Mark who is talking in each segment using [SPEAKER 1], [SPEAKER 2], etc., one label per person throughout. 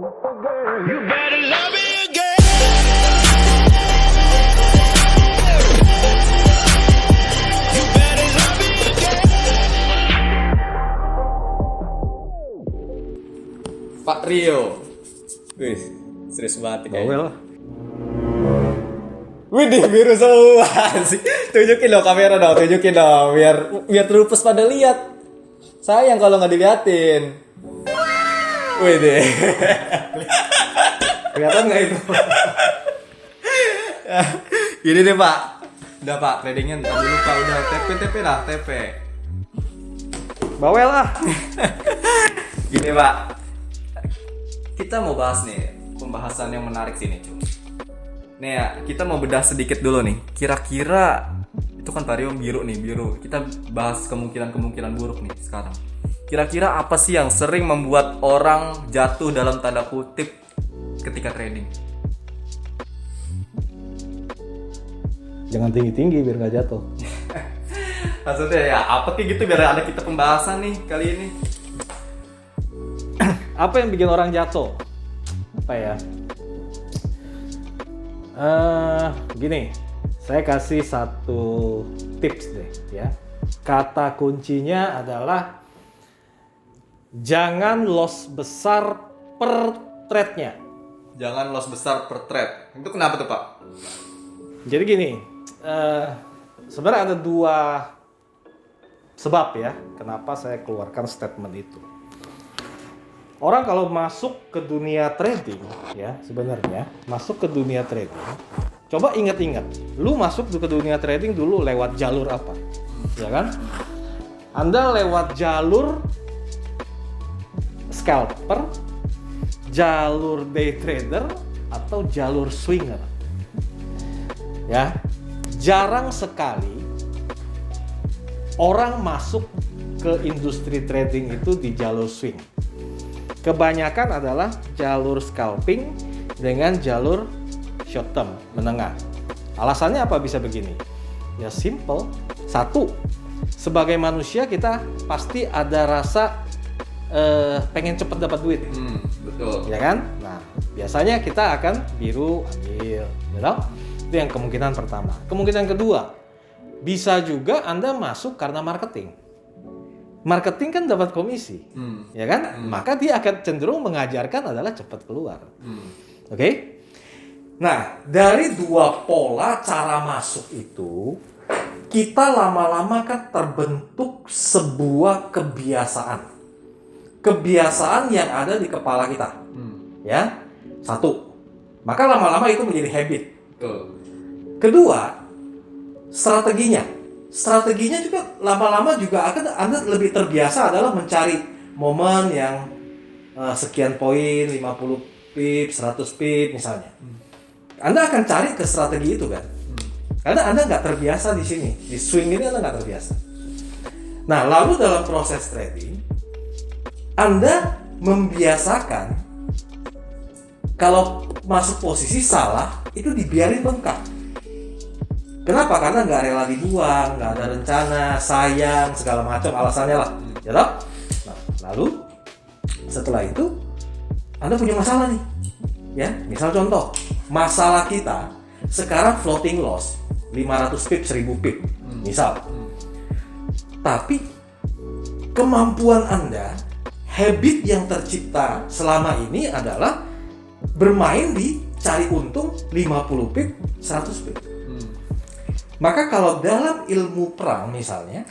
[SPEAKER 1] You better love me again. You better love me again.
[SPEAKER 2] Pak Rio. Wih, serius banget kayaknya.
[SPEAKER 3] Bawel.
[SPEAKER 2] Wih, biru semua sih. Tunjukin dong kamera dong, tunjukin dong biar terupes pada lihat. Sayang kalau nggak diliatin. Wih deh.
[SPEAKER 3] Kelihatan nggak itu?
[SPEAKER 2] Gini deh Pak. Udah Pak, tradingnya ntar dulu Pak. Udah TP lah, TP.
[SPEAKER 3] Bawel lah.
[SPEAKER 2] Gini Pak. Kita mau bahas nih pembahasan yang menarik sini cuy. Nih ya, kita mau bedah sedikit dulu nih. Kira-kira itu kan Pak Rio biru nih, biru. Kita bahas kemungkinan buruk nih sekarang. Kira-kira apa sih yang sering membuat orang jatuh dalam tanda kutip ketika trading?
[SPEAKER 3] Jangan tinggi-tinggi biar nggak jatuh.
[SPEAKER 2] Maksudnya ya apa sih gitu biar ada kita pembahasan nih kali ini.
[SPEAKER 3] Apa yang bikin orang jatuh? Apa ya? Gini, saya kasih satu tips deh ya. Kata kuncinya adalah jangan loss besar per trade-nya.
[SPEAKER 2] Jangan loss besar per trade. Itu kenapa tuh Pak?
[SPEAKER 3] Jadi gini, sebenarnya ada dua sebab ya kenapa saya keluarkan statement itu. Orang kalau masuk ke dunia trading ya sebenarnya masuk ke dunia trading, coba ingat-ingat, lu masuk ke dunia trading dulu lewat jalur apa, ya kan? Anda lewat jalur scalper, jalur day trader, atau jalur swinger. Ya, jarang sekali orang masuk ke industri trading itu di jalur swing. Kebanyakan adalah jalur scalping dengan jalur short term, menengah. Alasannya apa bisa begini? Ya simple. Satu, sebagai manusia kita pasti ada rasa pengen cepat dapat duit.
[SPEAKER 2] Betul.
[SPEAKER 3] Ya kan? Nah, biasanya kita akan biru ambil, gitu? Itu yang kemungkinan pertama. Kemungkinan kedua, bisa juga Anda masuk karena marketing. Marketing kan dapat komisi, ya kan? Maka dia akan cenderung mengajarkan adalah cepat keluar. Oke? Nah, dari dua pola cara masuk itu, kita lama-lama kan terbentuk sebuah kebiasaan. Kebiasaan yang ada di kepala kita. Ya, satu. Maka lama-lama itu menjadi habit.
[SPEAKER 2] Betul.
[SPEAKER 3] Kedua, strateginya juga lama-lama juga akan Anda lebih terbiasa adalah mencari momen yang sekian poin, 50 pip, 100 pip misalnya. Anda akan cari ke strategi itu kan. Karena Anda nggak terbiasa di sini. Di swing ini Anda nggak terbiasa. Nah, lalu dalam proses trading, Anda membiasakan kalau masuk posisi salah, itu dibiarin bengkak. Kenapa? Karena nggak rela dibuang, nggak ada rencana, sayang, segala macam alasannya lah. Ya toh? Nah, lalu setelah itu Anda punya masalah nih. Ya, misal contoh, masalah kita sekarang floating loss 500 pip, 1000 pip. Misal. Tapi kemampuan Anda, habit yang tercipta selama ini adalah bermain di cari untung 50 pip, 100 pip. Maka kalau dalam ilmu perang misalnya,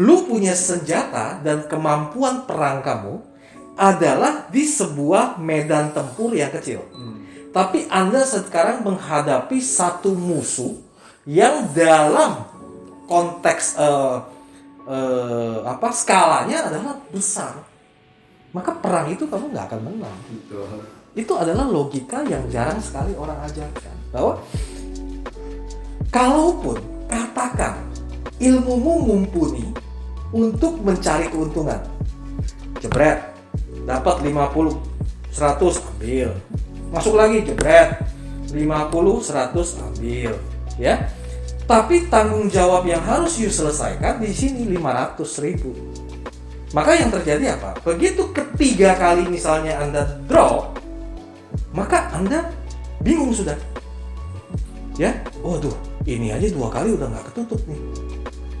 [SPEAKER 3] lu punya senjata dan kemampuan perang kamu adalah di sebuah medan tempur yang kecil. Tapi Anda sekarang menghadapi satu musuh yang dalam konteks skalanya adalah besar. Maka perang itu kamu nggak akan menang. Itu adalah logika yang jarang sekali orang ajarkan. Bahwa kalaupun katakan ilmumu mumpuni untuk mencari keuntungan, jebret, dapat 50, 100 ambil, masuk lagi jebret, 50, 100 ambil, ya. Tapi tanggung jawab yang harus you selesaikan di sini 500.000. Maka yang terjadi apa? Begitu ketiga kali misalnya Anda drop, maka Anda bingung sudah. Ya, waduh, ini aja 2 kali udah nggak ketutup nih.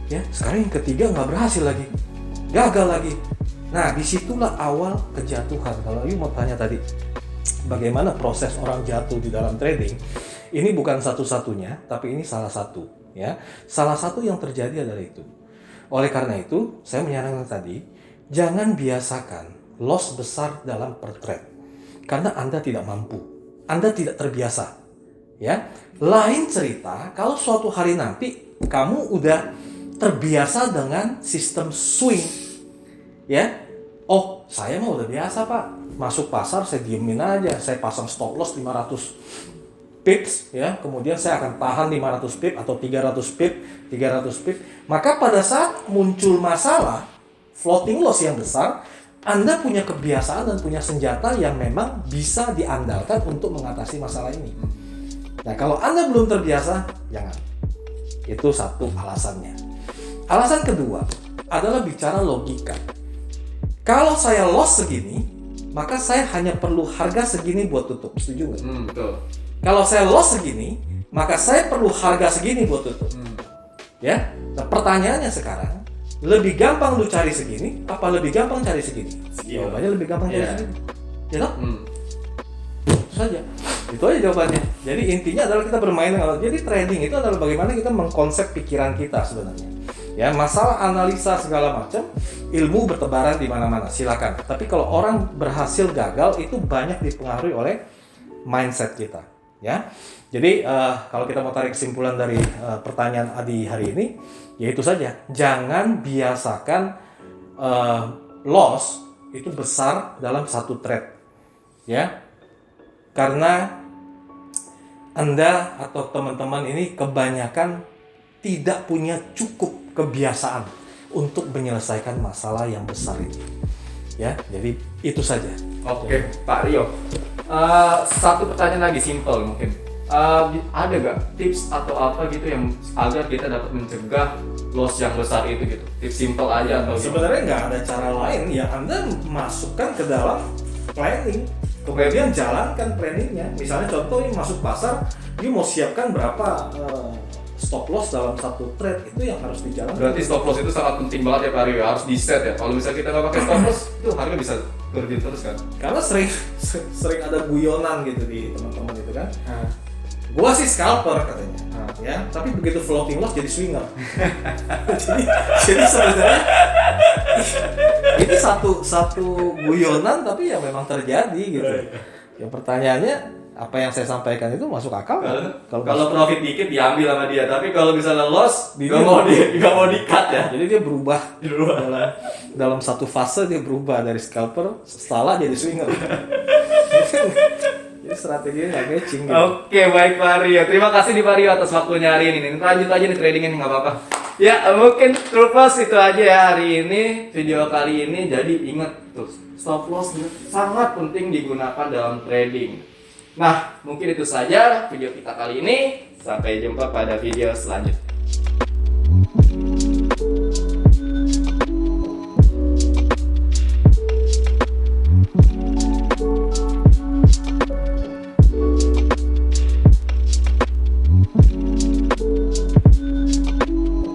[SPEAKER 3] Ya, sekarang yang ketiga nggak berhasil lagi, gagal lagi. Nah, disitulah awal kejatuhan. Kalau you mau tanya tadi, bagaimana proses orang jatuh di dalam trading? Ini bukan satu-satunya, tapi ini salah satu. Ya, salah satu yang terjadi adalah itu. Oleh karena itu, saya menyarankan tadi, jangan biasakan loss besar dalam per trade, karena Anda tidak mampu, Anda tidak terbiasa. Ya, lain cerita kalau suatu hari nanti kamu udah terbiasa dengan sistem swing. Ya, oh saya mah udah biasa Pak, masuk pasar saya diemin aja, saya pasang stop loss 500 pips, ya, kemudian saya akan tahan 500 pip atau 300 pip. Maka pada saat muncul masalah floating loss yang besar, Anda punya kebiasaan dan punya senjata yang memang bisa diandalkan untuk mengatasi masalah ini. Nah, kalau Anda belum terbiasa, jangan. Itu satu alasannya. Alasan kedua adalah bicara logika. Kalau saya loss segini, maka saya hanya perlu harga segini buat tutup. Setuju nggak?
[SPEAKER 2] Betul.
[SPEAKER 3] Kalau saya loss segini, maka saya perlu harga segini buat tutup. Ya. Nah, pertanyaannya sekarang, lebih gampang lu cari segini, apa lebih gampang cari segini? Jawabannya lebih gampang cari segini. Ya toh? Itu saja. Itu aja jawabannya. Jadi intinya adalah kita bermain dengan, jadi trading itu adalah bagaimana kita mengkonsep pikiran kita sebenarnya. Ya, masalah analisa segala macam, ilmu bertebaran di mana-mana, silakan. Tapi kalau orang berhasil gagal itu banyak dipengaruhi oleh mindset kita. Ya, jadi kalau kita mau tarik kesimpulan dari pertanyaan Adi hari ini, yaitu saja, jangan biasakan loss itu besar dalam satu trade, ya, karena Anda atau teman-teman ini kebanyakan tidak punya cukup kebiasaan untuk menyelesaikan masalah yang besar itu, ya, jadi itu saja.
[SPEAKER 2] Oke, Pak Rio. Satu pertanyaan lagi simple mungkin. Ada gak tips atau apa gitu yang agar kita dapat mencegah loss yang besar itu gitu? Tips simple aja atau
[SPEAKER 3] Sebenarnya nggak ada cara lain, ya Anda masukkan ke dalam planning, kemudian jalankan planningnya. Misalnya contoh ini masuk pasar, you mau siapkan berapa stop loss dalam satu trade, itu yang harus dijalankan.
[SPEAKER 2] Berarti stop loss itu sangat penting banget ya Pak Rio, harus di set ya. Kalau misalnya kita nggak pakai stop loss, itu harga bisa berdiri terus kan?
[SPEAKER 3] Karena sering ada guyonan gitu di teman-teman itu kan. Gua sih scalper katanya, ya. Tapi begitu floating loss jadi swinger. jadi sebenarnya ini satu guyonan tapi ya memang terjadi gitu. Yang pertanyaannya, apa yang saya sampaikan itu masuk akal?
[SPEAKER 2] Kalau profit dikit diambil sama dia, tapi kalau misalnya loss nggak mau di-cut ya.
[SPEAKER 3] Jadi dia berubah dalam satu fase, dia berubah dari scalper salah jadi swinger. Jadi strateginya nggak matching gitu.
[SPEAKER 2] Oke, baik Pak Rio. Terima kasih di Pak Rio atas waktunya hari ini. Lanjut aja nih tradingnya nih, nggak apa-apa. Ya, mungkin Troopers itu aja ya hari ini, video kali ini. Jadi ingat tuh, stop loss sangat penting digunakan dalam trading. Nah, mungkin itu saja video kita kali ini. Sampai jumpa pada video selanjutnya.